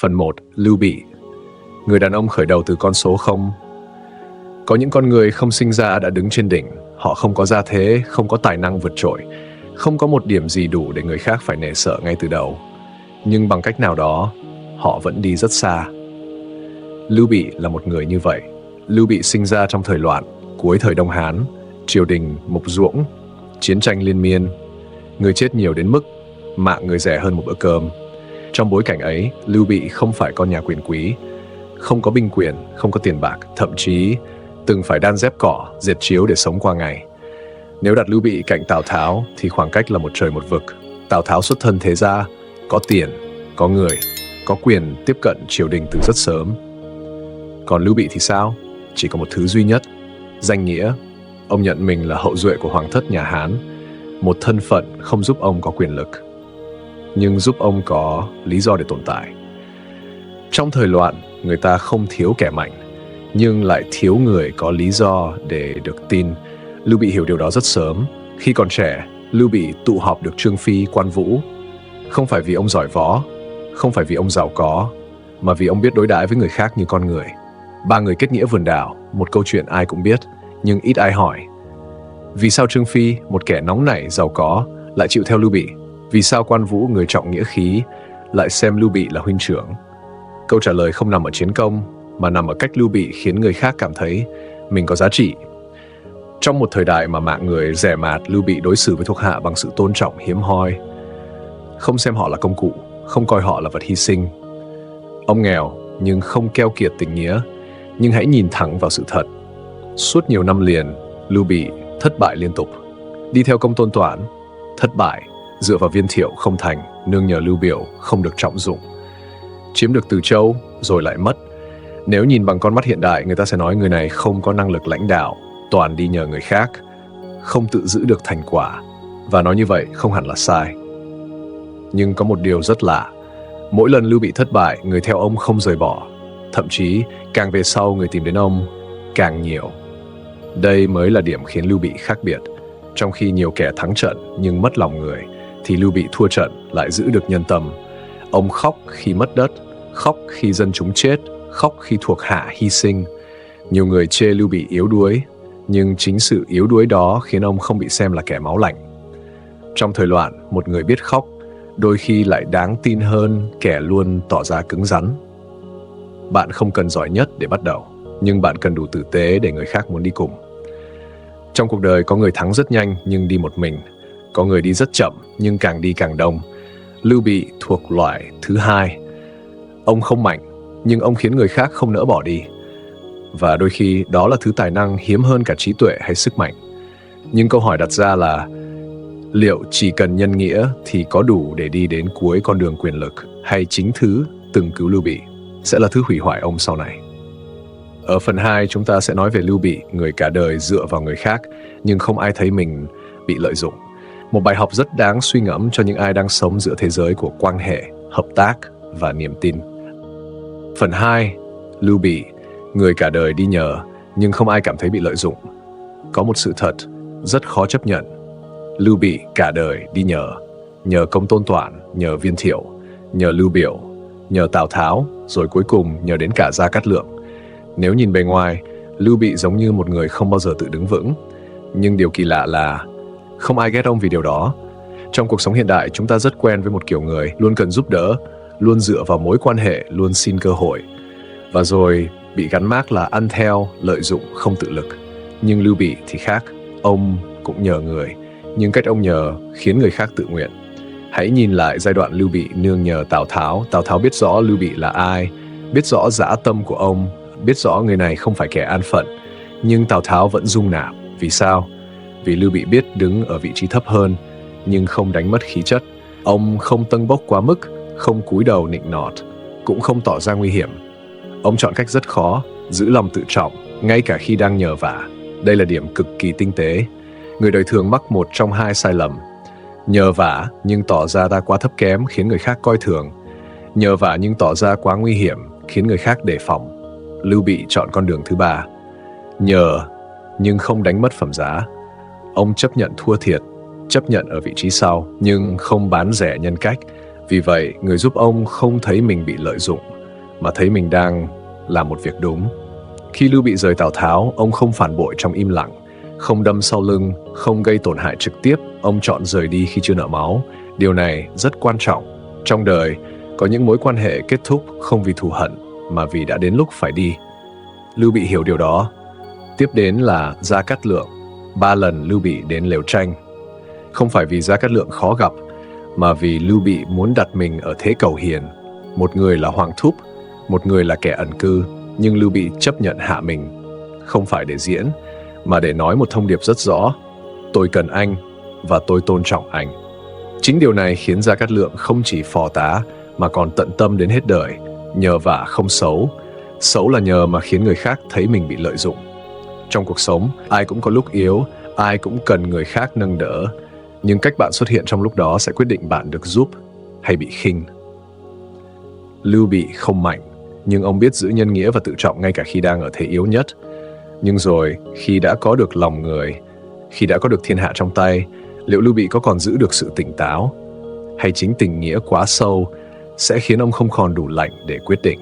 Phần 1. Lưu Bị. Người đàn ông khởi đầu từ con số 0. Có những con người không sinh ra đã đứng trên đỉnh. Họ không có gia thế, không có tài năng vượt trội, không có một điểm gì đủ để người khác phải nể sợ ngay từ đầu. Nhưng bằng cách nào đó, họ vẫn đi rất xa. Lưu Bị là một người như vậy. Lưu Bị sinh ra trong thời loạn, cuối thời Đông Hán, triều đình mục ruỗng, chiến tranh liên miên. Người chết nhiều đến mức mạng người rẻ hơn một bữa cơm. Trong bối cảnh ấy, Lưu Bị không phải con nhà quyền quý, không có binh quyền, không có tiền bạc, thậm chí từng phải đan dép cỏ, dệt chiếu để sống qua ngày. Nếu đặt Lưu Bị cạnh Tào Tháo thì khoảng cách là một trời một vực. Tào Tháo xuất thân thế gia, có tiền, có người, có quyền tiếp cận triều đình từ rất sớm. Còn Lưu Bị thì sao? Chỉ có một thứ duy nhất, danh nghĩa. Ông nhận mình là hậu duệ của hoàng thất nhà Hán, một thân phận không giúp ông có quyền lực, nhưng giúp ông có lý do để tồn tại. Trong thời loạn, người ta không thiếu kẻ mạnh, nhưng lại thiếu người có lý do để được tin. Lưu Bị hiểu điều đó rất sớm. Khi còn trẻ, Lưu Bị tụ họp được Trương Phi, Quan Vũ. Không phải vì ông giỏi võ, không phải vì ông giàu có, mà vì ông biết đối đãi với người khác như con người. Ba người kết nghĩa vườn đảo, một câu chuyện ai cũng biết, nhưng ít ai hỏi. Vì sao Trương Phi, một kẻ nóng nảy, giàu có, lại chịu theo Lưu Bị? Vì sao Quan Vũ, người trọng nghĩa khí, lại xem Lưu Bị là huynh trưởng? Câu trả lời không nằm ở chiến công, mà nằm ở cách Lưu Bị khiến người khác cảm thấy mình có giá trị. Trong một thời đại mà mạng người rẻ mạt, Lưu Bị đối xử với thuộc hạ bằng sự tôn trọng hiếm hoi, không xem họ là công cụ, không coi họ là vật hy sinh. Ông nghèo nhưng không keo kiệt tình nghĩa, nhưng hãy nhìn thẳng vào sự thật. Suốt nhiều năm liền, Lưu Bị thất bại liên tục. Đi theo Công Tôn Toản, thất bại. Dựa vào Viên Thiệu không thành, nương nhờ Lưu Biểu không được trọng dụng. Chiếm được Từ Châu rồi lại mất. Nếu nhìn bằng con mắt hiện đại, người ta sẽ nói người này không có năng lực lãnh đạo, toàn đi nhờ người khác, không tự giữ được thành quả. Và nói như vậy không hẳn là sai. Nhưng có một điều rất lạ. Mỗi lần Lưu Bị thất bại, người theo ông không rời bỏ. Thậm chí, càng về sau người tìm đến ông càng nhiều. Đây mới là điểm khiến Lưu Bị khác biệt. Trong khi nhiều kẻ thắng trận nhưng mất lòng người, thì Lưu Bị thua trận lại giữ được nhân tâm. Ông khóc khi mất đất, khóc khi dân chúng chết, khóc khi thuộc hạ hy sinh. Nhiều người chê Lưu Bị yếu đuối, nhưng chính sự yếu đuối đó khiến ông không bị xem là kẻ máu lạnh. Trong thời loạn, một người biết khóc đôi khi lại đáng tin hơn kẻ luôn tỏ ra cứng rắn. Bạn không cần giỏi nhất để bắt đầu, nhưng bạn cần đủ tử tế để người khác muốn đi cùng. Trong cuộc đời có người thắng rất nhanh nhưng đi một mình, có người đi rất chậm nhưng càng đi càng đông. Lưu Bị thuộc loại thứ hai. Ông không mạnh, nhưng ông khiến người khác không nỡ bỏ đi. Và đôi khi đó là thứ tài năng hiếm hơn cả trí tuệ hay sức mạnh. Nhưng câu hỏi đặt ra là liệu chỉ cần nhân nghĩa thì có đủ để đi đến cuối con đường quyền lực, hay chính thứ từng cứu Lưu Bị sẽ là thứ hủy hoại ông sau này? Ở phần 2, chúng ta sẽ nói về Lưu Bị, người cả đời dựa vào người khác, nhưng không ai thấy mình bị lợi dụng. Một bài học rất đáng suy ngẫm cho những ai đang sống giữa thế giới của quan hệ, hợp tác và niềm tin. Phần 2, Lưu Bị, người cả đời đi nhờ, nhưng không ai cảm thấy bị lợi dụng. Có một sự thật rất khó chấp nhận. Lưu Bị cả đời đi nhờ Công Tôn Toản, nhờ Viên Thiệu, nhờ Lưu Biểu, nhờ Tào Tháo, rồi cuối cùng nhờ đến cả Gia Cát Lượng. Nếu nhìn bề ngoài, Lưu Bị giống như một người không bao giờ tự đứng vững. Nhưng điều kỳ lạ là không ai ghét ông vì điều đó. Trong cuộc sống hiện đại, chúng ta rất quen với một kiểu người luôn cần giúp đỡ, luôn dựa vào mối quan hệ, luôn xin cơ hội. Và rồi bị gắn mác là ăn theo, lợi dụng, không tự lực. Nhưng Lưu Bị thì khác. Ông cũng nhờ người, nhưng cách ông nhờ khiến người khác tự nguyện. Hãy nhìn lại giai đoạn Lưu Bị nương nhờ Tào Tháo. Tào Tháo biết rõ Lưu Bị là ai, biết rõ dã tâm của ông, biết rõ người này không phải kẻ an phận. Nhưng Tào Tháo vẫn dung nạp. Vì sao? Vì Lưu Bị biết đứng ở vị trí thấp hơn, nhưng không đánh mất khí chất. Ông không tâng bốc quá mức, không cúi đầu nịnh nọt, cũng không tỏ ra nguy hiểm. Ông chọn cách rất khó, giữ lòng tự trọng, ngay cả khi đang nhờ vả. Đây là điểm cực kỳ tinh tế. Người đời thường mắc một trong hai sai lầm. Nhờ vả nhưng tỏ ra ta quá thấp kém khiến người khác coi thường. Nhờ vả nhưng tỏ ra quá nguy hiểm khiến người khác đề phòng. Lưu Bị chọn con đường thứ ba. Nhờ nhưng không đánh mất phẩm giá. Ông chấp nhận thua thiệt, chấp nhận ở vị trí sau, nhưng không bán rẻ nhân cách, Vì vậy, người giúp ông không thấy mình bị lợi dụng, mà thấy mình đang làm một việc đúng. Khi Lưu Bị rời Tào Tháo, ông không phản bội trong im lặng, không đâm sau lưng, không gây tổn hại trực tiếp, ông chọn rời đi khi chưa nợ máu. Điều này rất quan trọng. Trong đời, có những mối quan hệ kết thúc không vì thù hận, mà vì đã đến lúc phải đi. Lưu Bị hiểu điều đó. Tiếp đến là Gia Cát Lượng. 3 lần Lưu Bị đến Lều Tranh. Không phải vì Gia Cát Lượng khó gặp, mà vì Lưu Bị muốn đặt mình ở thế cầu hiền. Một người là Hoàng Thúc, một người là kẻ ẩn cư, nhưng Lưu Bị chấp nhận hạ mình, không phải để diễn, mà để nói một thông điệp rất rõ: tôi cần anh và tôi tôn trọng anh. Chính điều này khiến Gia Cát Lượng không chỉ phò tá mà còn tận tâm đến hết đời. Nhờ vả không xấu, xấu là nhờ mà khiến người khác thấy mình bị lợi dụng. Trong cuộc sống, ai cũng có lúc yếu, ai cũng cần người khác nâng đỡ, nhưng cách bạn xuất hiện trong lúc đó sẽ quyết định bạn được giúp hay bị khinh. Lưu Bị không mạnh, nhưng ông biết giữ nhân nghĩa và tự trọng ngay cả khi đang ở thế yếu nhất. Nhưng rồi, khi đã có được lòng người, khi đã có được thiên hạ trong tay, liệu Lưu Bị có còn giữ được sự tỉnh táo? Hay chính tình nghĩa quá sâu sẽ khiến ông không còn đủ lạnh để quyết định?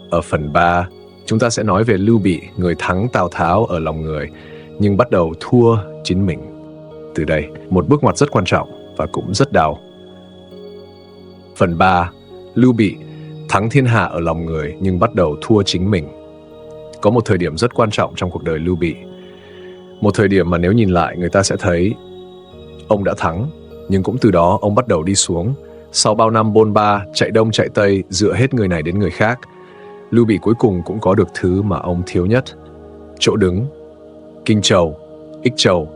Ở phần 3, chúng ta sẽ nói về Lưu Bị, người thắng Tào Tháo ở lòng người, nhưng bắt đầu thua chính mình. Từ đây, một bước ngoặt rất quan trọng và cũng rất đau. Phần 3, Lưu Bị thắng thiên hạ ở lòng người nhưng bắt đầu thua chính mình. Có một thời điểm rất quan trọng trong cuộc đời Lưu Bị. Một thời điểm mà nếu nhìn lại người ta sẽ thấy ông đã thắng, nhưng cũng từ đó ông bắt đầu đi xuống. Sau bao năm bôn ba, chạy đông chạy tây, dựa hết người này đến người khác, Lưu Bị cuối cùng cũng có được thứ mà ông thiếu nhất: chỗ đứng. Kinh Châu, Ích Châu,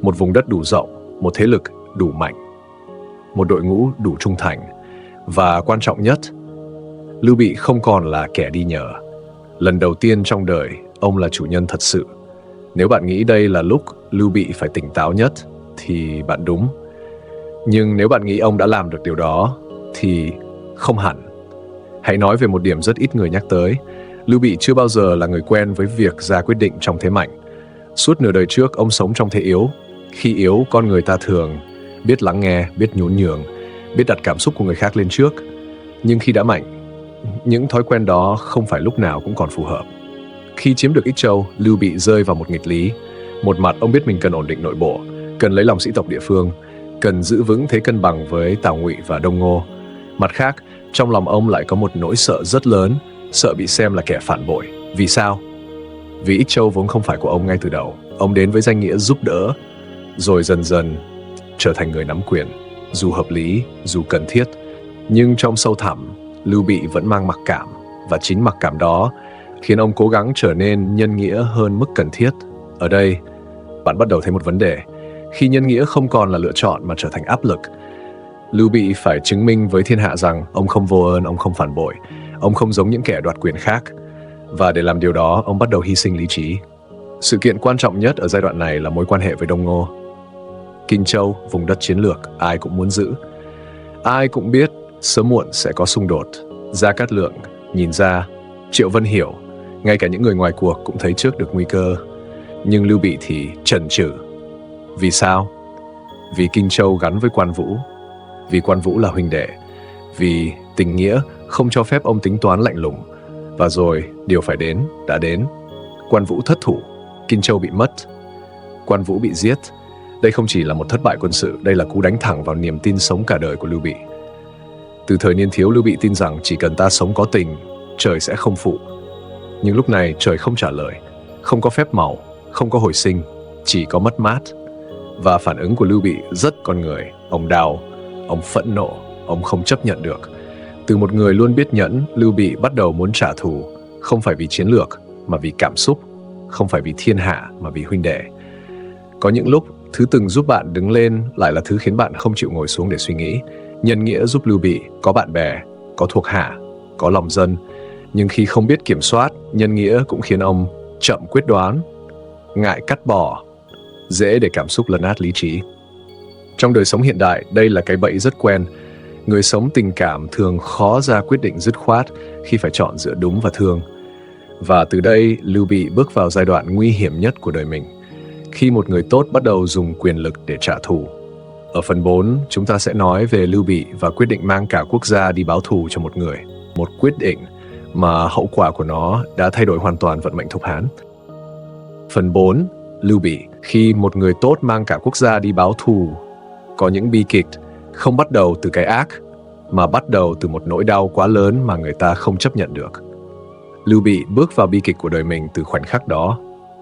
một vùng đất đủ rộng, một thế lực đủ mạnh, một đội ngũ đủ trung thành. Và quan trọng nhất, Lưu Bị không còn là kẻ đi nhờ. Lần đầu tiên trong đời, ông là chủ nhân thật sự. Nếu bạn nghĩ đây là lúc Lưu Bị phải tỉnh táo nhất, thì bạn đúng. Nhưng nếu bạn nghĩ ông đã làm được điều đó, thì không hẳn. Hãy nói về một điểm rất ít người nhắc tới. Lưu Bị chưa bao giờ là người quen với việc ra quyết định trong thế mạnh. Suốt nửa đời trước, ông sống trong thế yếu. Khi yếu, con người ta thường biết lắng nghe, biết nhún nhường, biết đặt cảm xúc của người khác lên trước. Nhưng khi đã mạnh, những thói quen đó không phải lúc nào cũng còn phù hợp. Khi chiếm được Ích Châu, Lưu Bị rơi vào một nghịch lý. Một mặt ông biết mình cần ổn định nội bộ, cần lấy lòng sĩ tộc địa phương, cần giữ vững thế cân bằng với Tào Ngụy và Đông Ngô. Mặt khác, trong lòng ông lại có một nỗi sợ rất lớn, sợ bị xem là kẻ phản bội. Vì sao? Vì Ích Châu vốn không phải của ông ngay từ đầu. Ông đến với danh nghĩa giúp đỡ, rồi dần dần trở thành người nắm quyền, dù hợp lý, dù cần thiết. Nhưng trong sâu thẳm, Lưu Bị vẫn mang mặc cảm, và chính mặc cảm đó khiến ông cố gắng trở nên nhân nghĩa hơn mức cần thiết. Ở đây, bạn bắt đầu thấy một vấn đề. Khi nhân nghĩa không còn là lựa chọn mà trở thành áp lực, Lưu Bị phải chứng minh với thiên hạ rằng ông không vô ơn, ông không phản bội, ông không giống những kẻ đoạt quyền khác. Và để làm điều đó, ông bắt đầu hy sinh lý trí. Sự kiện quan trọng nhất ở giai đoạn này là mối quan hệ với Đông Ngô. Kinh Châu, vùng đất chiến lược, ai cũng muốn giữ. Ai cũng biết sớm muộn sẽ có xung đột. Gia Cát Lượng nhìn ra, Triệu Vân hiểu, ngay cả những người ngoài cuộc cũng thấy trước được nguy cơ. Nhưng Lưu Bị thì chần chừ. Vì sao? Vì Kinh Châu gắn với Quan Vũ, vì Quan Vũ là huynh đệ, vì tình nghĩa không cho phép ông tính toán lạnh lùng. Và rồi, điều phải đến, đã đến. Quan Vũ thất thủ, Kinh Châu bị mất, Quan Vũ bị giết. Đây không chỉ là một thất bại quân sự, đây là cú đánh thẳng vào niềm tin sống cả đời của Lưu Bị. Từ thời niên thiếu, Lưu Bị tin rằng chỉ cần ta sống có tình, trời sẽ không phụ. Nhưng lúc này trời không trả lời, không có phép màu, không có hồi sinh, chỉ có mất mát. Và phản ứng của Lưu Bị rất con người. Ông đau, ông phẫn nộ, ông không chấp nhận được. Từ một người luôn biết nhẫn, Lưu Bị bắt đầu muốn trả thù, không phải vì chiến lược, mà vì cảm xúc, không phải vì thiên hạ, mà vì huynh đệ. Có những lúc, thứ từng giúp bạn đứng lên lại là thứ khiến bạn không chịu ngồi xuống để suy nghĩ. Nhân nghĩa giúp Lưu Bị có bạn bè, có thuộc hạ, có lòng dân. Nhưng khi không biết kiểm soát, nhân nghĩa cũng khiến ông chậm quyết đoán, ngại cắt bỏ, dễ để cảm xúc lấn át lý trí. Trong đời sống hiện đại, đây là cái bẫy rất quen. Người sống tình cảm thường khó ra quyết định dứt khoát khi phải chọn giữa đúng và thương. Và từ đây, Lưu Bị bước vào giai đoạn nguy hiểm nhất của đời mình, khi một người tốt bắt đầu dùng quyền lực để trả thù. Ở phần 4, chúng ta sẽ nói về Lưu Bị và quyết định mang cả quốc gia đi báo thù cho một người. Một quyết định mà hậu quả của nó đã thay đổi hoàn toàn vận mệnh Thục Hán. Phần 4, Lưu Bị. Khi một người tốt mang cả quốc gia đi báo thù, có những bi kịch không bắt đầu từ cái ác, mà bắt đầu từ một nỗi đau quá lớn mà người ta không chấp nhận được. Lưu Bị bước vào bi kịch của đời mình từ khoảnh khắc đó.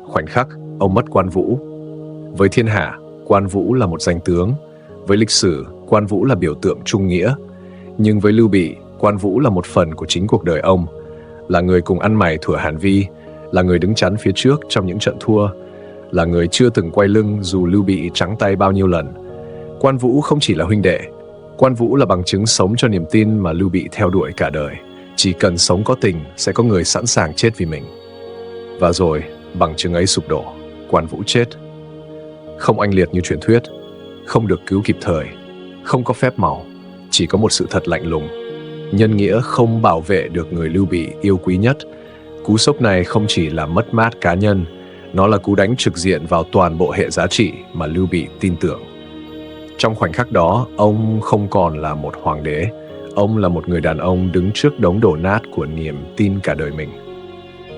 Khoảnh khắc ông mất Quan Vũ. Với thiên hạ, Quan Vũ là một danh tướng. Với lịch sử, Quan Vũ là biểu tượng trung nghĩa. Nhưng với Lưu Bị, Quan Vũ là một phần của chính cuộc đời ông, là người cùng ăn mày thuở Hàn Vi, là người đứng chắn phía trước trong những trận thua, là người chưa từng quay lưng dù Lưu Bị trắng tay bao nhiêu lần. Quan Vũ không chỉ là huynh đệ, Quan Vũ là bằng chứng sống cho niềm tin mà Lưu Bị theo đuổi cả đời. Chỉ cần sống có tình, sẽ có người sẵn sàng chết vì mình. Và rồi, bằng chứng ấy sụp đổ, Quan Vũ chết. Không oanh liệt như truyền thuyết, không được cứu kịp thời, không có phép màu, chỉ có một sự thật lạnh lùng. Nhân nghĩa không bảo vệ được người Lưu Bị yêu quý nhất. Cú sốc này không chỉ là mất mát cá nhân, nó là cú đánh trực diện vào toàn bộ hệ giá trị mà Lưu Bị tin tưởng. Trong khoảnh khắc đó, ông không còn là một hoàng đế, ông là một người đàn ông đứng trước đống đổ nát của niềm tin cả đời mình.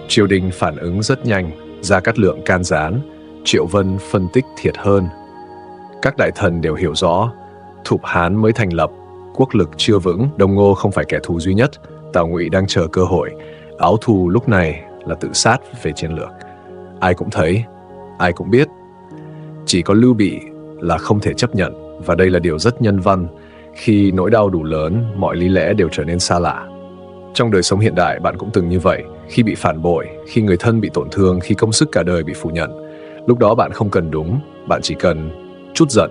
Triều đình phản ứng rất nhanh, Gia Cát Lượng can gián, Triệu Vân phân tích thiệt hơn. Các đại thần đều hiểu rõ, Thục Hán mới thành lập, quốc lực chưa vững, Đông Ngô không phải kẻ thù duy nhất, Tào Ngụy đang chờ cơ hội. Áo thù lúc này là tự sát về chiến lược. Ai cũng thấy, ai cũng biết. Chỉ có Lưu Bị là không thể chấp nhận, và đây là điều rất nhân văn. Khi nỗi đau đủ lớn, mọi lý lẽ đều trở nên xa lạ. Trong đời sống hiện đại, bạn cũng từng như vậy. Khi bị phản bội, khi người thân bị tổn thương, khi công sức cả đời bị phủ nhận, lúc đó bạn không cần đúng, bạn chỉ cần chút giận.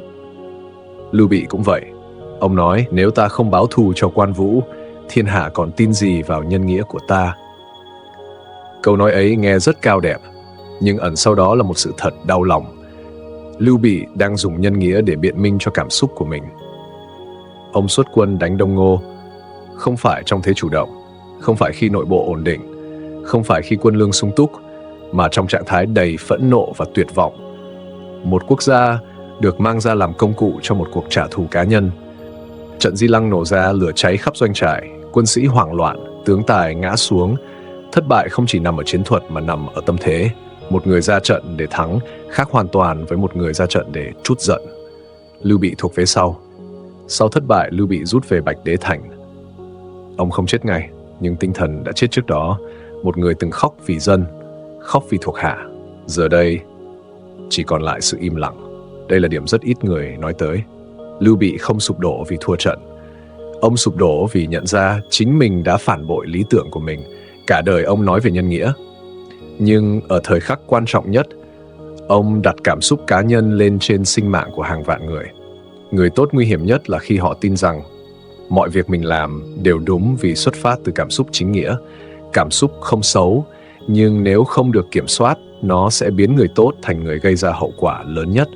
Lưu Bị cũng vậy. Ông nói, nếu ta không báo thù cho Quan Vũ, thiên hạ còn tin gì vào nhân nghĩa của ta? Câu nói ấy nghe rất cao đẹp, nhưng ẩn sau đó là một sự thật đau lòng. Lưu Bị đang dùng nhân nghĩa để biện minh cho cảm xúc của mình. Ông xuất quân đánh Đông Ngô, không phải trong thế chủ động, không phải khi nội bộ ổn định, không phải khi quân lương sung túc, mà trong trạng thái đầy phẫn nộ và tuyệt vọng. Một quốc gia được mang ra làm công cụ cho một cuộc trả thù cá nhân. Trận Di Lăng nổ ra, lửa cháy khắp doanh trại, quân sĩ hoảng loạn, tướng tài ngã xuống. Thất bại không chỉ nằm ở chiến thuật mà nằm ở tâm thế. Một người ra trận để thắng khác hoàn toàn với một người ra trận để trút giận. Lưu Bị thuộc vế sau. Sau thất bại, Lưu Bị rút về Bạch Đế Thành. Ông không chết ngay, nhưng tinh thần đã chết trước đó. Một người từng khóc vì dân, khóc vì thuộc hạ. Giờ đây, chỉ còn lại sự im lặng. Đây là điểm rất ít người nói tới. Lưu Bị không sụp đổ vì thua trận. Ông sụp đổ vì nhận ra chính mình đã phản bội lý tưởng của mình. Cả đời ông nói về nhân nghĩa. Nhưng ở thời khắc quan trọng nhất, ông đặt cảm xúc cá nhân lên trên sinh mạng của hàng vạn người. Người tốt nguy hiểm nhất là khi họ tin rằng mọi việc mình làm đều đúng vì xuất phát từ cảm xúc chính nghĩa. Cảm xúc không xấu, nhưng nếu không được kiểm soát, nó sẽ biến người tốt thành người gây ra hậu quả lớn nhất.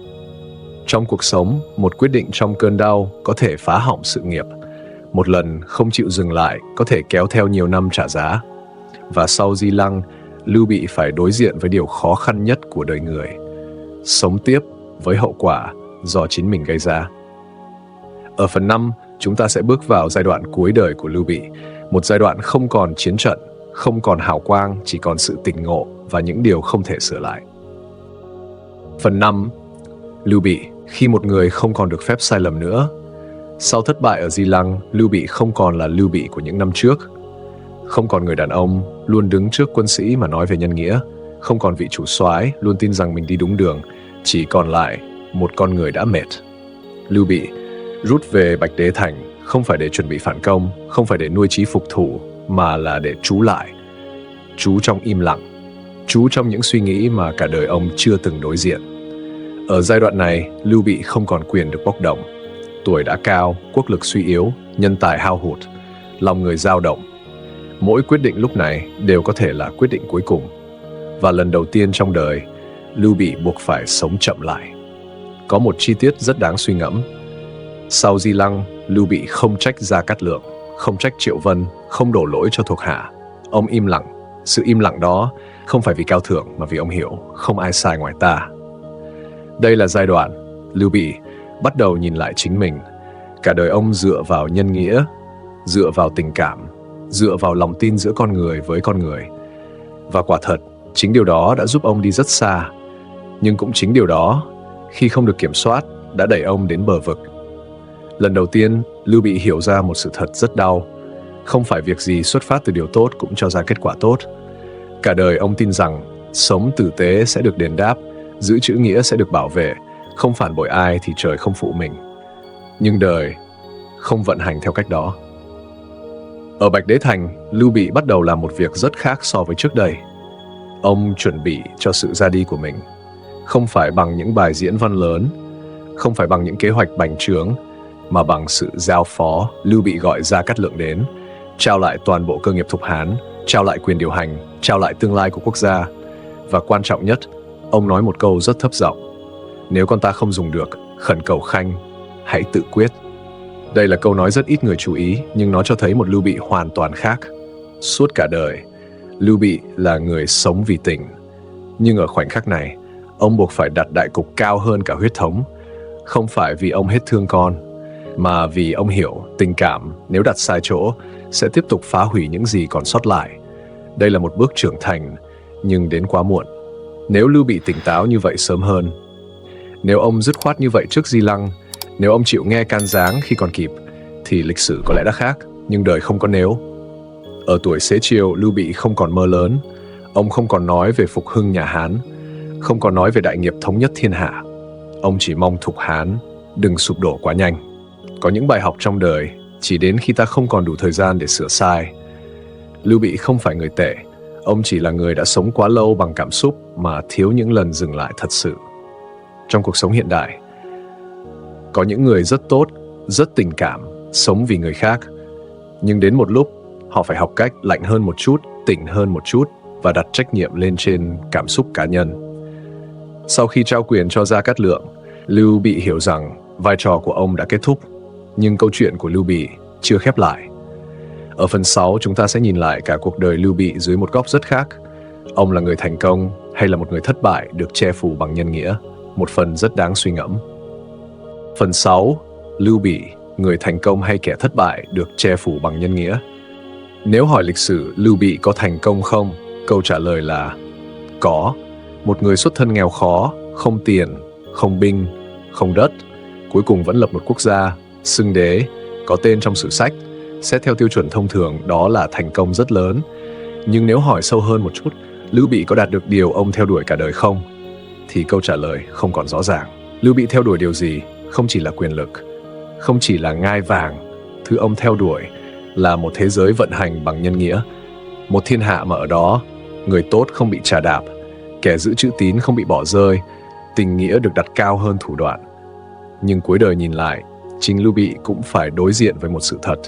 Trong cuộc sống, một quyết định trong cơn đau có thể phá hỏng sự nghiệp. Một lần không chịu dừng lại có thể kéo theo nhiều năm trả giá. Và sau Di Lăng, Lưu Bị phải đối diện với điều khó khăn nhất của đời người. Sống tiếp với hậu quả do chính mình gây ra. Ở phần 5, chúng ta sẽ bước vào giai đoạn cuối đời của Lưu Bị. Một giai đoạn không còn chiến trận, không còn hào quang, chỉ còn sự tỉnh ngộ và những điều không thể sửa lại. Phần 5. Lưu Bị. Khi một người không còn được phép sai lầm nữa. Sau thất bại ở Di Lăng, Lưu Bị không còn là Lưu Bị của những năm trước. Không còn người đàn ông luôn đứng trước quân sĩ mà nói về nhân nghĩa. Không còn vị chủ soái luôn tin rằng mình đi đúng đường. Chỉ còn lại một con người đã mệt. Lưu Bị rút về Bạch Đế Thành không phải để chuẩn bị phản công, không phải để nuôi chí phục thủ, mà là để trú lại. Trú trong im lặng, trú trong những suy nghĩ mà cả đời ông chưa từng đối diện. Ở giai đoạn này, Lưu Bị không còn quyền được bốc đồng. Tuổi đã cao, quốc lực suy yếu, nhân tài hao hụt, lòng người dao động. Mỗi quyết định lúc này đều có thể là quyết định cuối cùng. Và lần đầu tiên trong đời, Lưu Bị buộc phải sống chậm lại. Có một chi tiết rất đáng suy ngẫm. Sau Di Lăng, Lưu Bị không trách Gia Cát Lượng, không trách Triệu Vân, không đổ lỗi cho thuộc hạ. Ông im lặng. Sự im lặng đó không phải vì cao thượng mà vì ông hiểu không ai sai ngoài ta. Đây là giai đoạn Lưu Bị bắt đầu nhìn lại chính mình. Cả đời ông dựa vào nhân nghĩa, dựa vào tình cảm, dựa vào lòng tin giữa con người với con người. Và quả thật, chính điều đó đã giúp ông đi rất xa. Nhưng cũng chính điều đó, khi không được kiểm soát, đã đẩy ông đến bờ vực. Lần đầu tiên, Lưu Bị hiểu ra một sự thật rất đau. Không phải việc gì xuất phát từ điều tốt cũng cho ra kết quả tốt. Cả đời ông tin rằng sống tử tế sẽ được đền đáp, giữ chữ nghĩa sẽ được bảo vệ, không phản bội ai thì trời không phụ mình. Nhưng đời không vận hành theo cách đó. Ở Bạch Đế Thành, Lưu Bị bắt đầu làm một việc rất khác so với trước đây. Ông chuẩn bị cho sự ra đi của mình. Không phải bằng những bài diễn văn lớn, không phải bằng những kế hoạch bành trướng, mà bằng sự giao phó. Lưu Bị gọi Gia Cát Lượng đến, trao lại toàn bộ cơ nghiệp Thục Hán, trao lại quyền điều hành, trao lại tương lai của quốc gia. Và quan trọng nhất, ông nói một câu rất thấp giọng: nếu con ta không dùng được, khẩn cầu Khanh hãy tự quyết. Đây là câu nói rất ít người chú ý, nhưng nó cho thấy một Lưu Bị hoàn toàn khác. Suốt cả đời, Lưu Bị là người sống vì tình. Nhưng ở khoảnh khắc này, ông buộc phải đặt đại cục cao hơn cả huyết thống. Không phải vì ông hết thương con, mà vì ông hiểu tình cảm nếu đặt sai chỗ sẽ tiếp tục phá hủy những gì còn sót lại. Đây là một bước trưởng thành, nhưng đến quá muộn. Nếu Lưu Bị tỉnh táo như vậy sớm hơn, nếu ông dứt khoát như vậy trước Di Lăng, nếu ông chịu nghe can giáng khi còn kịp, thì lịch sử có lẽ đã khác, nhưng đời không có nếu. Ở tuổi xế chiều, Lưu Bị không còn mơ lớn. Ông không còn nói về phục hưng nhà Hán, không còn nói về đại nghiệp thống nhất thiên hạ. Ông chỉ mong Thục Hán đừng sụp đổ quá nhanh. Có những bài học trong đời chỉ đến khi ta không còn đủ thời gian để sửa sai. Lưu Bị không phải người tệ, ông chỉ là người đã sống quá lâu bằng cảm xúc mà thiếu những lần dừng lại thật sự. Trong cuộc sống hiện đại, có những người rất tốt, rất tình cảm, sống vì người khác. Nhưng đến một lúc, họ phải học cách lạnh hơn một chút, tỉnh hơn một chút và đặt trách nhiệm lên trên cảm xúc cá nhân. Sau khi trao quyền cho Gia Cát Lượng, Lưu Bị hiểu rằng vai trò của ông đã kết thúc. Nhưng câu chuyện của Lưu Bị chưa khép lại. Ở phần 6, chúng ta sẽ nhìn lại cả cuộc đời Lưu Bị dưới một góc rất khác. Ông là người thành công hay là một người thất bại được che phủ bằng nhân nghĩa? Một phần rất đáng suy ngẫm. Phần 6, Lưu Bị, người thành công hay kẻ thất bại được che phủ bằng nhân nghĩa? Nếu hỏi lịch sử Lưu Bị có thành công không? Câu trả lời là có. Một người xuất thân nghèo khó, không tiền, không binh, không đất, cuối cùng vẫn lập một quốc gia, xưng đế, có tên trong sử sách. Xét theo tiêu chuẩn thông thường, đó là thành công rất lớn. Nhưng nếu hỏi sâu hơn một chút, Lưu Bị có đạt được điều ông theo đuổi cả đời không? Thì câu trả lời không còn rõ ràng. Lưu Bị theo đuổi điều gì? Không chỉ là quyền lực, không chỉ là ngai vàng. Thứ ông theo đuổi là một thế giới vận hành bằng nhân nghĩa. Một thiên hạ mà ở đó, người tốt không bị trà đạp, kẻ giữ chữ tín không bị bỏ rơi, tình nghĩa được đặt cao hơn thủ đoạn. Nhưng cuối đời nhìn lại, chính Lưu Bị cũng phải đối diện với một sự thật.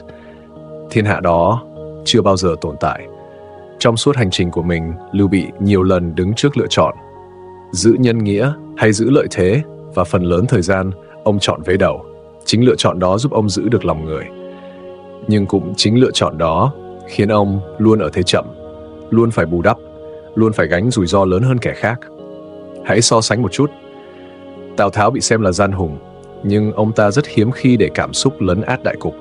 Thiên hạ đó chưa bao giờ tồn tại. Trong suốt hành trình của mình, Lưu Bị nhiều lần đứng trước lựa chọn: giữ nhân nghĩa hay giữ lợi thế, và phần lớn thời gian ông chọn vế đầu. Chính lựa chọn đó giúp ông giữ được lòng người. Nhưng cũng chính lựa chọn đó khiến ông luôn ở thế chậm, luôn phải bù đắp, luôn phải gánh rủi ro lớn hơn kẻ khác. Hãy so sánh một chút. Tào Tháo bị xem là gian hùng, nhưng ông ta rất hiếm khi để cảm xúc lấn át đại cục.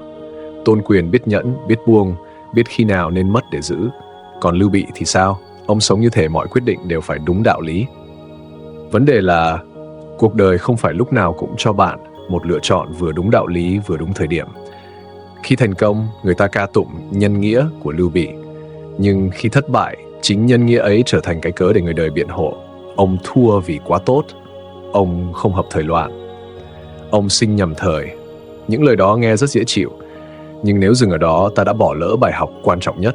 Tôn Quyền biết nhẫn, biết buông, biết khi nào nên mất để giữ. Còn Lưu Bị thì sao? Ông sống như thể mọi quyết định đều phải đúng đạo lý. Vấn đề là cuộc đời không phải lúc nào cũng cho bạn một lựa chọn vừa đúng đạo lý vừa đúng thời điểm. Khi thành công, người ta ca tụng nhân nghĩa của Lưu Bị. Nhưng khi thất bại, chính nhân nghĩa ấy trở thành cái cớ để người đời biện hộ. Ông thua vì quá tốt. Ông không hợp thời loạn. Ông sinh nhầm thời. Những lời đó nghe rất dễ chịu. Nhưng nếu dừng ở đó, ta đã bỏ lỡ bài học quan trọng nhất.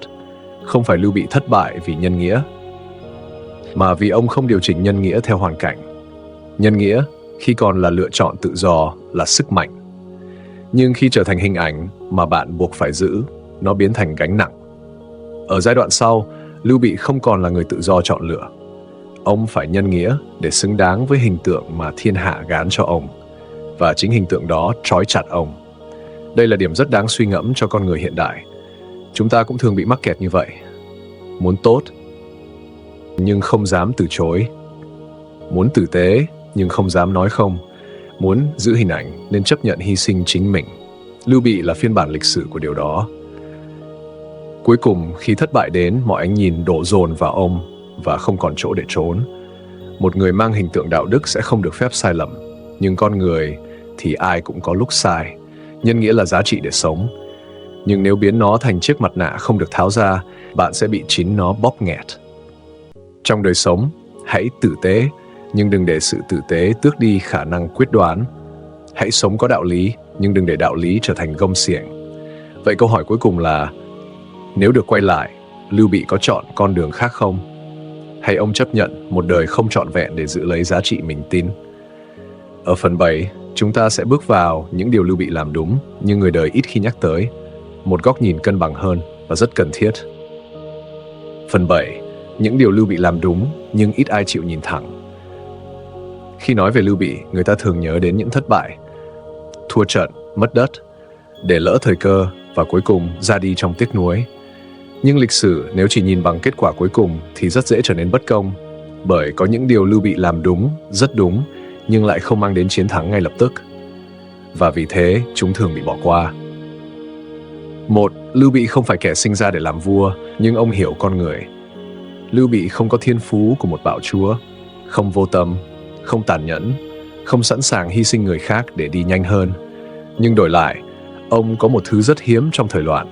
Không phải Lưu Bị thất bại vì nhân nghĩa, mà vì ông không điều chỉnh nhân nghĩa theo hoàn cảnh. Nhân nghĩa khi còn là lựa chọn tự do, là sức mạnh. Nhưng khi trở thành hình ảnh mà bạn buộc phải giữ, nó biến thành gánh nặng. Ở giai đoạn sau, Lưu Bị không còn là người tự do chọn lựa. Ông phải nhân nghĩa để xứng đáng với hình tượng mà thiên hạ gán cho ông. Và chính hình tượng đó trói chặt ông. Đây là điểm rất đáng suy ngẫm cho con người hiện đại. Chúng ta cũng thường bị mắc kẹt như vậy. Muốn tốt, nhưng không dám từ chối. Muốn tử tế, nhưng không dám nói không. muốn giữ hình ảnh nên chấp nhận hy sinh chính mình. Lưu Bị là phiên bản lịch sử của điều đó. Cuối cùng, khi thất bại đến, mọi ánh nhìn đổ dồn vào ông và không còn chỗ để trốn. Một người mang hình tượng đạo đức sẽ không được phép sai lầm, nhưng con người thì ai cũng có lúc sai. Nhân nghĩa là giá trị để sống, nhưng nếu biến nó thành chiếc mặt nạ không được tháo ra, bạn sẽ bị chính nó bóp nghẹt. Trong đời sống, hãy tử tế, nhưng đừng để sự tử tế tước đi khả năng quyết đoán. Hãy sống có đạo lý, nhưng đừng để đạo lý trở thành gông xiềng. Vậy câu hỏi cuối cùng là, nếu được quay lại, Lưu Bị có chọn con đường khác không? Hay ông chấp nhận một đời không trọn vẹn để giữ lấy giá trị mình tin? Ở phần 7, chúng ta sẽ bước vào những điều Lưu Bị làm đúng, nhưng người đời ít khi nhắc tới. Một góc nhìn cân bằng hơn và rất cần thiết. Phần 7, những điều Lưu Bị làm đúng, nhưng ít ai chịu nhìn thẳng. Khi nói về Lưu Bị, người ta thường nhớ đến những thất bại, thua trận, mất đất, để lỡ thời cơ và cuối cùng ra đi trong tiếc nuối. Nhưng lịch sử nếu chỉ nhìn bằng kết quả cuối cùng thì rất dễ trở nên bất công, bởi có những điều Lưu Bị làm đúng, rất đúng, nhưng lại không mang đến chiến thắng ngay lập tức. Và vì thế, chúng thường bị bỏ qua. 1. Lưu Bị không phải kẻ sinh ra để làm vua, nhưng ông hiểu con người. Lưu Bị không có thiên phú của một bạo chúa, không vô tâm, không tàn nhẫn, không sẵn sàng hy sinh người khác để đi nhanh hơn. Nhưng đổi lại, ông có một thứ rất hiếm trong thời loạn,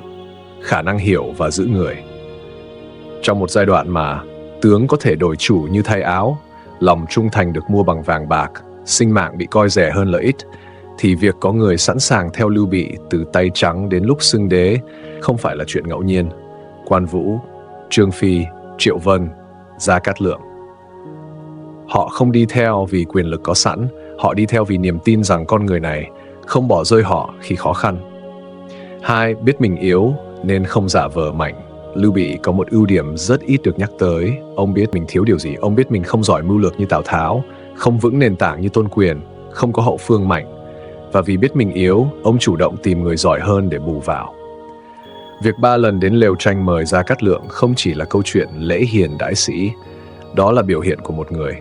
khả năng hiểu và giữ người. Trong một giai đoạn mà tướng có thể đổi chủ như thay áo, lòng trung thành được mua bằng vàng bạc, sinh mạng bị coi rẻ hơn lợi ích, thì việc có người sẵn sàng theo Lưu Bị từ tay trắng đến lúc xưng đế không phải là chuyện ngẫu nhiên. Quan Vũ, Trương Phi, Triệu Vân, Gia Cát Lượng. Họ không đi theo vì quyền lực có sẵn, họ đi theo vì niềm tin rằng con người này không bỏ rơi họ khi khó khăn. 2. Biết mình yếu nên không giả vờ mạnh. Lưu Bị có một ưu điểm rất ít được nhắc tới. Ông biết mình thiếu điều gì. Ông biết mình không giỏi mưu lược như Tào Tháo, không vững nền tảng như Tôn Quyền, không có hậu phương mạnh. Và vì biết mình yếu, ông chủ động tìm người giỏi hơn để bù vào. Việc 3 lần đến lều tranh mời Gia Cát Lượng không chỉ là câu chuyện lễ hiền đãi sĩ. Đó là biểu hiện của một người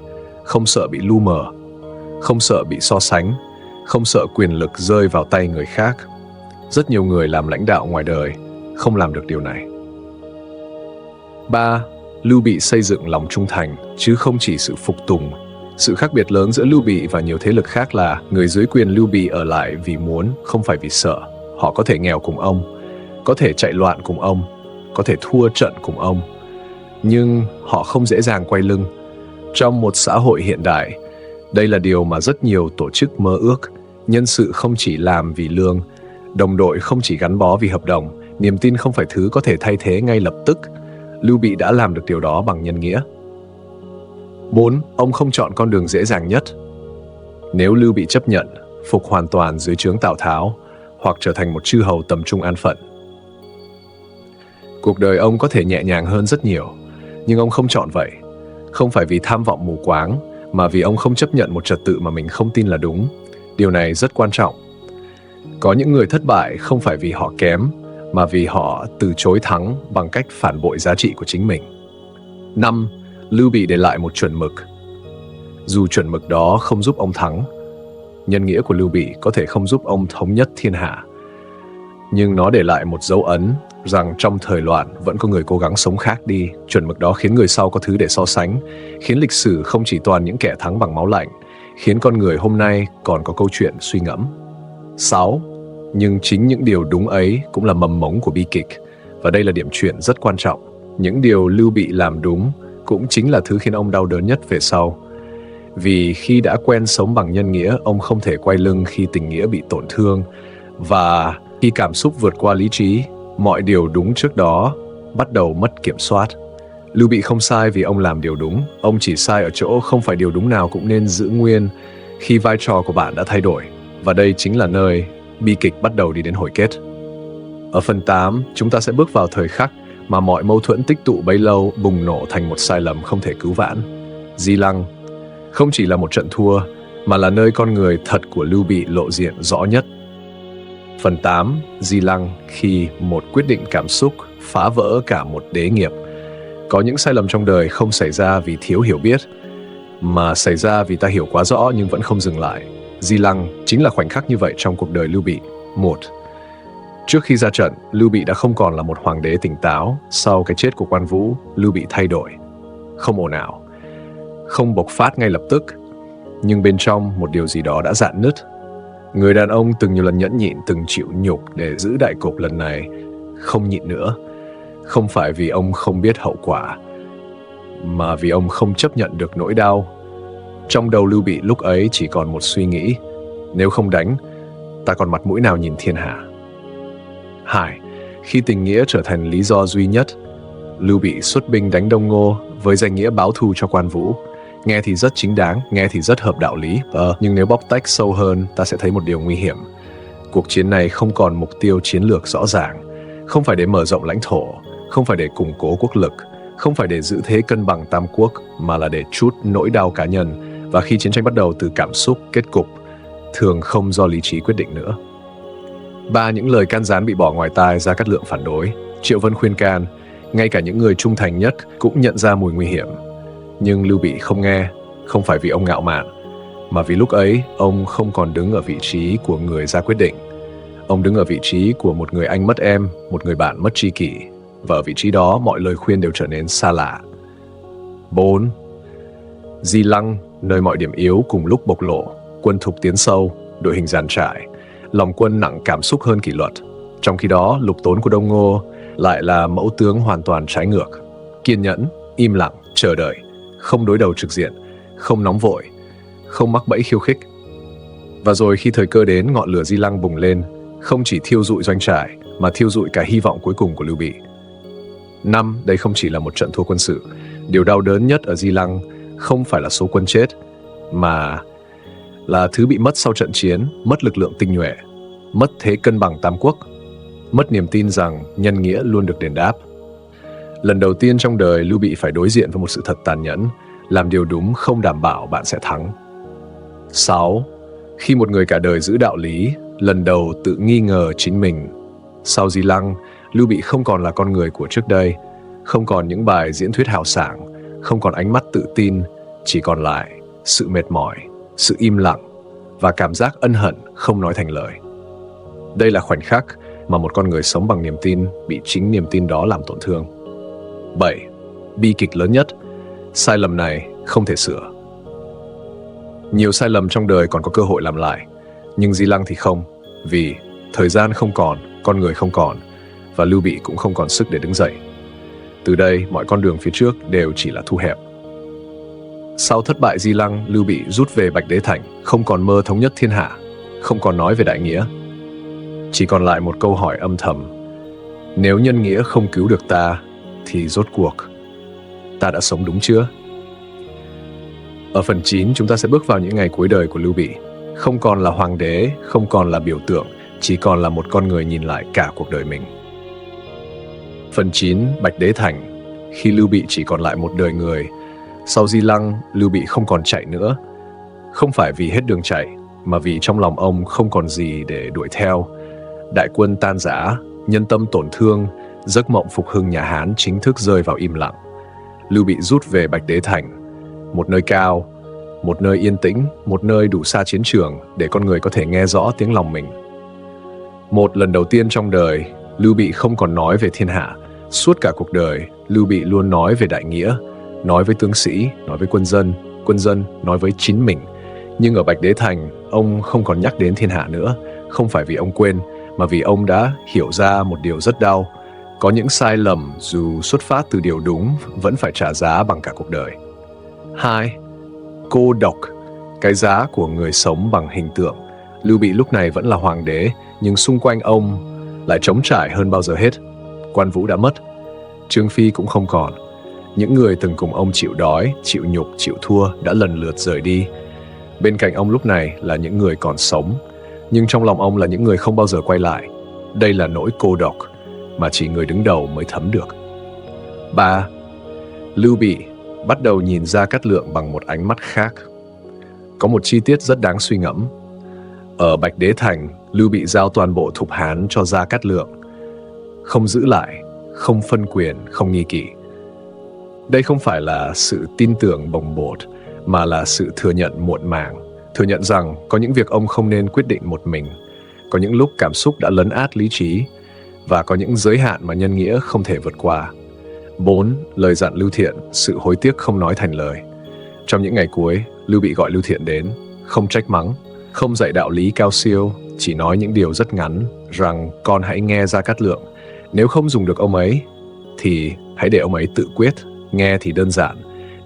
không sợ bị lu mờ, không sợ bị so sánh, không sợ quyền lực rơi vào tay người khác. Rất nhiều người làm lãnh đạo ngoài đời không làm được điều này. 3. Lưu Bị xây dựng lòng trung thành, chứ không chỉ sự phục tùng. Sự khác biệt lớn giữa Lưu Bị và nhiều thế lực khác là người dưới quyền Lưu Bị ở lại vì muốn, không phải vì sợ. Họ có thể nghèo cùng ông, có thể chạy loạn cùng ông, có thể thua trận cùng ông. Nhưng họ không dễ dàng quay lưng. Trong một xã hội hiện đại, đây là điều mà rất nhiều tổ chức mơ ước. Nhân sự không chỉ làm vì lương, đồng đội không chỉ gắn bó vì hợp đồng, niềm tin không phải thứ có thể thay thế ngay lập tức. Lưu Bị đã làm được điều đó bằng nhân nghĩa. 4. Ông không chọn con đường dễ dàng nhất. Nếu Lưu Bị chấp nhận phục hoàn toàn dưới trướng Tào Tháo hoặc trở thành một chư hầu tầm trung an phận, cuộc đời ông có thể nhẹ nhàng hơn rất nhiều. Nhưng ông không chọn vậy, không phải vì tham vọng mù quáng, mà vì ông không chấp nhận một trật tự mà mình không tin là đúng. Điều này rất quan trọng. Có những người thất bại không phải vì họ kém, mà vì họ từ chối thắng bằng cách phản bội giá trị của chính mình. 5. Lưu Bị để lại một chuẩn mực. Dù chuẩn mực đó không giúp ông thắng, nhân nghĩa của Lưu Bị có thể không giúp ông thống nhất thiên hạ, nhưng nó để lại một dấu ấn rằng trong thời loạn vẫn có người cố gắng sống khác đi. Chuẩn mực đó khiến người sau có thứ để so sánh, khiến lịch sử không chỉ toàn những kẻ thắng bằng máu lạnh, khiến con người hôm nay còn có câu chuyện suy ngẫm. 6. Nhưng chính những điều đúng ấy cũng là mầm mống của bi kịch, và đây là điểm chuyển rất quan trọng. Những điều Lưu Bị làm đúng cũng chính là thứ khiến ông đau đớn nhất về sau. Vì khi đã quen sống bằng nhân nghĩa, ông không thể quay lưng khi tình nghĩa bị tổn thương, và khi cảm xúc vượt qua lý trí, mọi điều đúng trước đó bắt đầu mất kiểm soát. Lưu Bị không sai vì ông làm điều đúng, ông chỉ sai ở chỗ không phải điều đúng nào cũng nên giữ nguyên khi vai trò của bạn đã thay đổi. Và đây chính là nơi bi kịch bắt đầu đi đến hồi kết. Ở phần 8, chúng ta sẽ bước vào thời khắc mà mọi mâu thuẫn tích tụ bấy lâu bùng nổ thành một sai lầm không thể cứu vãn. Di Lăng không chỉ là một trận thua, mà là nơi con người thật của Lưu Bị lộ diện rõ nhất. Phần 8, Di Lăng, khi một quyết định cảm xúc phá vỡ cả một đế nghiệp. Có những sai lầm trong đời không xảy ra vì thiếu hiểu biết, mà xảy ra vì ta hiểu quá rõ nhưng vẫn không dừng lại. Di Lăng chính là khoảnh khắc như vậy trong cuộc đời Lưu Bị. 1. Trước khi ra trận, Lưu Bị đã không còn là một hoàng đế tỉnh táo. Sau cái chết của Quan Vũ, Lưu Bị thay đổi. Không ồn ào, không bộc phát ngay lập tức, nhưng bên trong một điều gì đó đã rạn nứt. Người đàn ông từng nhiều lần nhẫn nhịn, từng chịu nhục để giữ đại cục, lần này không nhịn nữa. Không phải vì ông không biết hậu quả, mà vì ông không chấp nhận được nỗi đau. Trong đầu Lưu Bị lúc ấy chỉ còn một suy nghĩ: nếu không đánh, ta còn mặt mũi nào nhìn thiên hạ. 2. Khi tình nghĩa trở thành lý do duy nhất, Lưu Bị xuất binh đánh Đông Ngô với danh nghĩa báo thù cho Quan Vũ. Nghe thì rất chính đáng, nghe thì rất hợp đạo lý. Nhưng nếu bóc tách sâu hơn, ta sẽ thấy một điều nguy hiểm. Cuộc chiến này không còn mục tiêu chiến lược rõ ràng. Không phải để mở rộng lãnh thổ, không phải để củng cố quốc lực, không phải để giữ thế cân bằng tam quốc, mà là để trút nỗi đau cá nhân. Và khi chiến tranh bắt đầu từ cảm xúc, kết cục thường không do lý trí quyết định nữa. 3. Những lời can gián bị bỏ ngoài tai. Gia Cát Lượng phản đối, Triệu Vân khuyên can, ngay cả những người trung thành nhất cũng nhận ra mùi nguy hiểm. Nhưng Lưu Bị không nghe, không phải vì ông ngạo mạn, mà vì lúc ấy ông không còn đứng ở vị trí của người ra quyết định. Ông đứng ở vị trí của một người anh mất em, một người bạn mất tri kỷ, và ở vị trí đó mọi lời khuyên đều trở nên xa lạ. 4. Di Lăng, nơi mọi điểm yếu cùng lúc bộc lộ, quân thục tiến sâu, đội hình dàn trải, lòng quân nặng cảm xúc hơn kỷ luật. Trong khi đó, Lục Tốn của Đông Ngô lại là mẫu tướng hoàn toàn trái ngược: kiên nhẫn, im lặng, chờ đợi, không đối đầu trực diện, không nóng vội, không mắc bẫy khiêu khích. Và rồi khi thời cơ đến, ngọn lửa Di Lăng bùng lên, không chỉ thiêu rụi doanh trại, mà thiêu rụi cả hy vọng cuối cùng của Lưu Bị. 5. Đây không chỉ là một trận thua quân sự. Điều đau đớn nhất ở Di Lăng không phải là số quân chết, mà là thứ bị mất sau trận chiến: mất lực lượng tinh nhuệ, mất thế cân bằng tam quốc, mất niềm tin rằng nhân nghĩa luôn được đền đáp. Lần đầu tiên trong đời, Lưu Bị phải đối diện với một sự thật tàn nhẫn: làm điều đúng không đảm bảo bạn sẽ thắng. 6. Khi một người cả đời giữ đạo lý, lần đầu tự nghi ngờ chính mình. Sau Di Lăng, Lưu Bị không còn là con người của trước đây, không còn những bài diễn thuyết hào sảng, không còn ánh mắt tự tin, chỉ còn lại sự mệt mỏi, sự im lặng và cảm giác ân hận không nói thành lời. Đây là khoảnh khắc mà một con người sống bằng niềm tin bị chính niềm tin đó làm tổn thương. 7. Bi kịch lớn nhất: sai lầm này không thể sửa. Nhiều sai lầm trong đời còn có cơ hội làm lại, nhưng Di Lăng thì không, vì thời gian không còn, con người không còn, và Lưu Bị cũng không còn sức để đứng dậy. Từ đây, mọi con đường phía trước đều chỉ là thu hẹp. Sau thất bại Di Lăng, Lưu Bị rút về Bạch Đế Thành, không còn mơ thống nhất thiên hạ, không còn nói về đại nghĩa. Chỉ còn lại một câu hỏi âm thầm: nếu nhân nghĩa không cứu được ta, thì rốt cuộc ta đã sống đúng chưa? Ở phần 9, chúng ta sẽ bước vào những ngày cuối đời của Lưu Bị. Không còn là hoàng đế, không còn là biểu tượng, chỉ còn là một con người nhìn lại cả cuộc đời mình. Phần 9, Bạch Đế Thành. Khi Lưu Bị chỉ còn lại một đời người. Sau Di Lăng, Lưu Bị không còn chạy nữa. Không phải vì hết đường chạy, mà vì trong lòng ông không còn gì để đuổi theo. Đại quân tan rã, nhân tâm tổn thương, giấc mộng phục hưng nhà Hán chính thức rơi vào im lặng. Lưu Bị rút về Bạch Đế Thành, một nơi cao, một nơi yên tĩnh, một nơi đủ xa chiến trường để con người có thể nghe rõ tiếng lòng mình. Một lần đầu tiên trong đời, Lưu Bị không còn nói về thiên hạ. Suốt cả cuộc đời, Lưu Bị luôn nói về đại nghĩa, nói với tướng sĩ, nói với quân dân nói với chính mình. Nhưng ở Bạch Đế Thành, ông không còn nhắc đến thiên hạ nữa, không phải vì ông quên, mà vì ông đã hiểu ra một điều rất đau: có những sai lầm dù xuất phát từ điều đúng vẫn phải trả giá bằng cả cuộc đời. 2. Cô độc, cái giá của người sống bằng hình tượng. Lưu Bị lúc này vẫn là hoàng đế, nhưng xung quanh ông lại trống trải hơn bao giờ hết. Quan Vũ đã mất, Trương Phi cũng không còn. Những người từng cùng ông chịu đói, chịu nhục, chịu thua đã lần lượt rời đi. Bên cạnh ông lúc này là những người còn sống, nhưng trong lòng ông là những người không bao giờ quay lại. Đây là nỗi cô độc mà chỉ người đứng đầu mới thấm được. 3. Lưu Bị bắt đầu nhìn Gia Cát Lượng bằng một ánh mắt khác. Có một chi tiết rất đáng suy ngẫm. Ở Bạch Đế Thành, Lưu Bị giao toàn bộ Thục Hán cho Gia Cát Lượng, không giữ lại, không phân quyền, không nghi kỵ. Đây không phải là sự tin tưởng bồng bột, mà là sự thừa nhận muộn màng. Thừa nhận rằng có những việc ông không nên quyết định một mình, có những lúc cảm xúc đã lấn át lý trí, và có những giới hạn mà nhân nghĩa không thể vượt qua. 4. Lời dặn Lưu Thiện, sự hối tiếc không nói thành lời. Trong những ngày cuối, Lưu Bị gọi Lưu Thiện đến, không trách mắng, không dạy đạo lý cao siêu, chỉ nói những điều rất ngắn rằng con hãy nghe Gia Cát Lượng. Nếu không dùng được ông ấy, thì hãy để ông ấy tự quyết. Nghe thì đơn giản,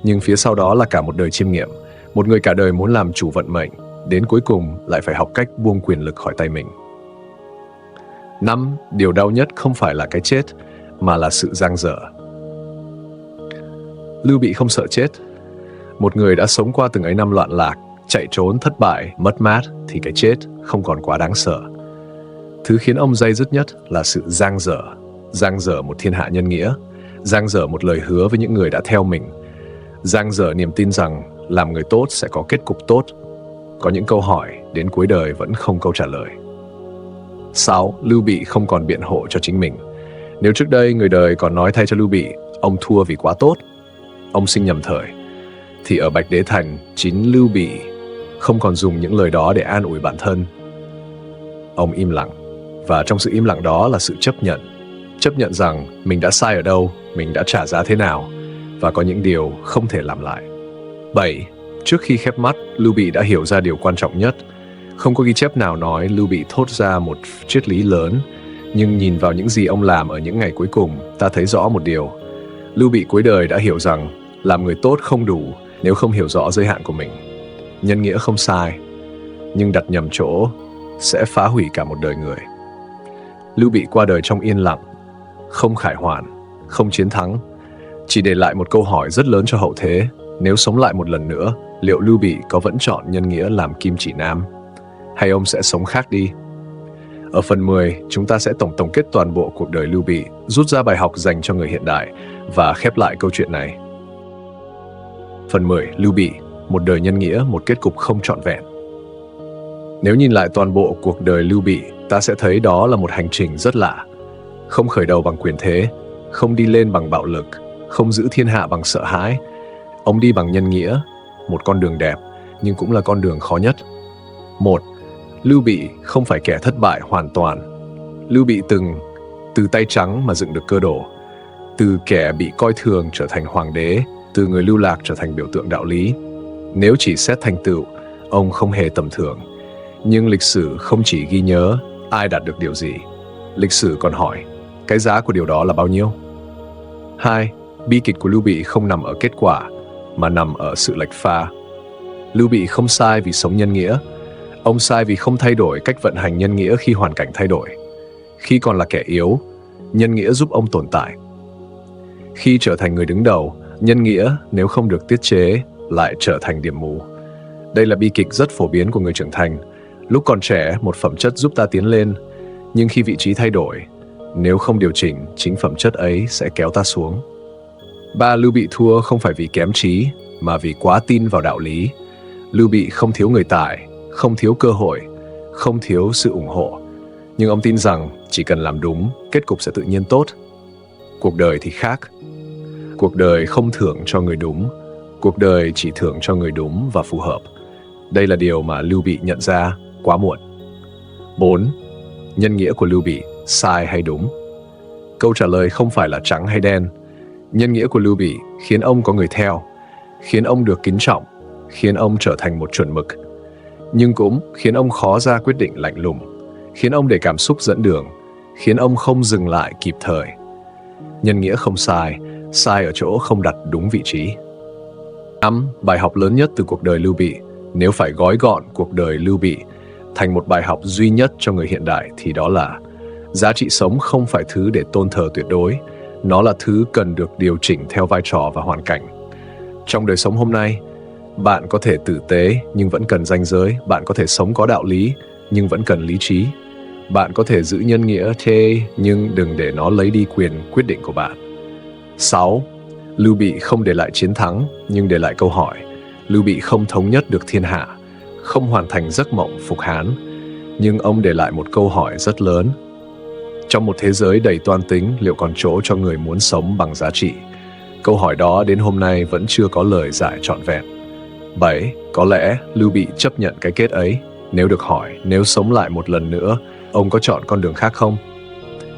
nhưng phía sau đó là cả một đời chiêm nghiệm. Một người cả đời muốn làm chủ vận mệnh, đến cuối cùng lại phải học cách buông quyền lực khỏi tay mình. 5. Điều đau nhất không phải là cái chết, mà là sự dang dở. Lưu Bị không sợ chết. Một người đã sống qua từng ấy năm loạn lạc, chạy trốn, thất bại, mất mát, thì cái chết không còn quá đáng sợ. Thứ khiến ông day dứt nhất là sự dang dở một thiên hạ nhân nghĩa, dang dở một lời hứa với những người đã theo mình, dang dở niềm tin rằng làm người tốt sẽ có kết cục tốt. Có những câu hỏi đến cuối đời vẫn không câu trả lời. 6. Lưu Bị không còn biện hộ cho chính mình. Nếu trước đây người đời còn nói thay cho Lưu Bị, ông thua vì quá tốt, ông sinh nhầm thời, thì ở Bạch Đế Thành, chính Lưu Bị không còn dùng những lời đó để an ủi bản thân. Ông im lặng, và trong sự im lặng đó là sự chấp nhận rằng mình đã sai ở đâu, mình đã trả giá thế nào, và có những điều không thể làm lại. 7. Trước khi khép mắt, Lưu Bị đã hiểu ra điều quan trọng nhất. Không có ghi chép nào nói Lưu Bị thốt ra một triết lý lớn, nhưng nhìn vào những gì ông làm ở những ngày cuối cùng, ta thấy rõ một điều. Lưu Bị cuối đời đã hiểu rằng làm người tốt không đủ nếu không hiểu rõ giới hạn của mình. Nhân nghĩa không sai, nhưng đặt nhầm chỗ sẽ phá hủy cả một đời người. Lưu Bị qua đời trong yên lặng, không khải hoàn, không chiến thắng, chỉ để lại một câu hỏi rất lớn cho hậu thế. Nếu sống lại một lần nữa, liệu Lưu Bị có vẫn chọn nhân nghĩa làm kim chỉ nam, hay ông sẽ sống khác đi? Ở phần 10, chúng ta sẽ tổng kết toàn bộ cuộc đời Lưu Bị, rút ra bài học dành cho người hiện đại và khép lại câu chuyện này. Phần 10. Lưu Bị, một đời nhân nghĩa, một kết cục không trọn vẹn. Nếu nhìn lại toàn bộ cuộc đời Lưu Bị, ta sẽ thấy đó là một hành trình rất lạ. Không khởi đầu bằng quyền thế, không đi lên bằng bạo lực, không giữ thiên hạ bằng sợ hãi. Ông đi bằng nhân nghĩa, một con đường đẹp, nhưng cũng là con đường khó nhất. 1. Lưu Bị không phải kẻ thất bại hoàn toàn. Lưu Bị từng từ tay trắng mà dựng được cơ đồ, từ kẻ bị coi thường trở thành hoàng đế, từ người lưu lạc trở thành biểu tượng đạo lý. Nếu chỉ xét thành tựu, ông không hề tầm thường. Nhưng lịch sử không chỉ ghi nhớ ai đạt được điều gì, lịch sử còn hỏi cái giá của điều đó là bao nhiêu. 2. Bi kịch của Lưu Bị không nằm ở kết quả, mà nằm ở sự lệch pha. Lưu Bị không sai vì sống nhân nghĩa, ông sai vì không thay đổi cách vận hành nhân nghĩa khi hoàn cảnh thay đổi. Khi còn là kẻ yếu, nhân nghĩa giúp ông tồn tại. Khi trở thành người đứng đầu, nhân nghĩa nếu không được tiết chế lại trở thành điểm mù. Đây là bi kịch rất phổ biến của người trưởng thành. Lúc còn trẻ, một phẩm chất giúp ta tiến lên, nhưng khi vị trí thay đổi, nếu không điều chỉnh, chính phẩm chất ấy sẽ kéo ta xuống. 3. Lưu Bị thua không phải vì kém trí, mà vì quá tin vào đạo lý. Lưu Bị không thiếu người tài, không thiếu cơ hội, không thiếu sự ủng hộ. Nhưng ông tin rằng chỉ cần làm đúng, kết cục sẽ tự nhiên tốt. Cuộc đời thì khác. Cuộc đời không thưởng cho người đúng, cuộc đời chỉ thưởng cho người đúng và phù hợp. Đây là điều mà Lưu Bị nhận ra quá muộn. 4. Nhân nghĩa của Lưu Bị, sai hay đúng? Câu trả lời không phải là trắng hay đen. Nhân nghĩa của Lưu Bị khiến ông có người theo, khiến ông được kính trọng, khiến ông trở thành một chuẩn mực. Nhưng cũng khiến ông khó ra quyết định lạnh lùng, khiến ông để cảm xúc dẫn đường, khiến ông không dừng lại kịp thời. Nhân nghĩa không sai, sai ở chỗ không đặt đúng vị trí. 5. Bài học lớn nhất từ cuộc đời Lưu Bị. Nếu phải gói gọn cuộc đời Lưu Bị thành một bài học duy nhất cho người hiện đại thì đó là giá trị sống không phải thứ để tôn thờ tuyệt đối, nó là thứ cần được điều chỉnh theo vai trò và hoàn cảnh. Trong đời sống hôm nay, bạn có thể tử tế nhưng vẫn cần ranh giới, bạn có thể sống có đạo lý nhưng vẫn cần lý trí. Bạn có thể giữ nhân nghĩa nhưng đừng để nó lấy đi quyền quyết định của bạn. 6. Lưu Bị không để lại chiến thắng nhưng để lại câu hỏi. Lưu Bị không thống nhất được thiên hạ, không hoàn thành giấc mộng phục Hán, nhưng ông để lại một câu hỏi rất lớn. Trong một thế giới đầy toan tính, liệu còn chỗ cho người muốn sống bằng giá trị? Câu hỏi đó đến hôm nay vẫn chưa có lời giải trọn vẹn. 7. Có lẽ Lưu Bị chấp nhận cái kết ấy. Nếu được hỏi, nếu sống lại một lần nữa, ông có chọn con đường khác không?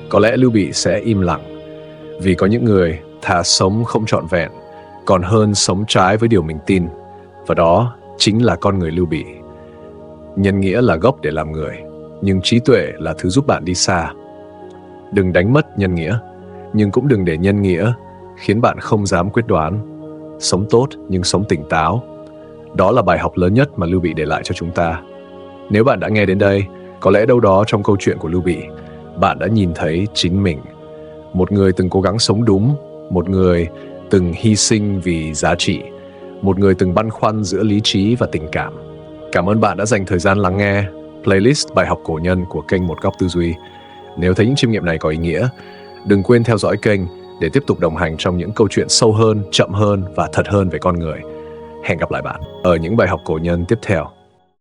Có lẽ Lưu Bị sẽ im lặng, vì có những người thà sống không trọn vẹn, còn hơn sống trái với điều mình tin. Và đó chính là con người Lưu Bị. Nhân nghĩa là gốc để làm người, nhưng trí tuệ là thứ giúp bạn đi xa. Đừng đánh mất nhân nghĩa, nhưng cũng đừng để nhân nghĩa khiến bạn không dám quyết đoán. Sống tốt nhưng sống tỉnh táo. Đó là bài học lớn nhất mà Lưu Bị để lại cho chúng ta. Nếu bạn đã nghe đến đây, có lẽ đâu đó trong câu chuyện của Lưu Bị, bạn đã nhìn thấy chính mình. Một người từng cố gắng sống đúng, một người từng hy sinh vì giá trị, một người từng băn khoăn giữa lý trí và tình cảm. Cảm ơn bạn đã dành thời gian lắng nghe playlist bài học cổ nhân của kênh Một Góc Tư Duy. Nếu thấy những chiêm nghiệm này có ý nghĩa, đừng quên theo dõi kênh để tiếp tục đồng hành trong những câu chuyện sâu hơn, chậm hơn và thật hơn về con người. Hẹn gặp lại bạn ở những bài học cổ nhân tiếp theo.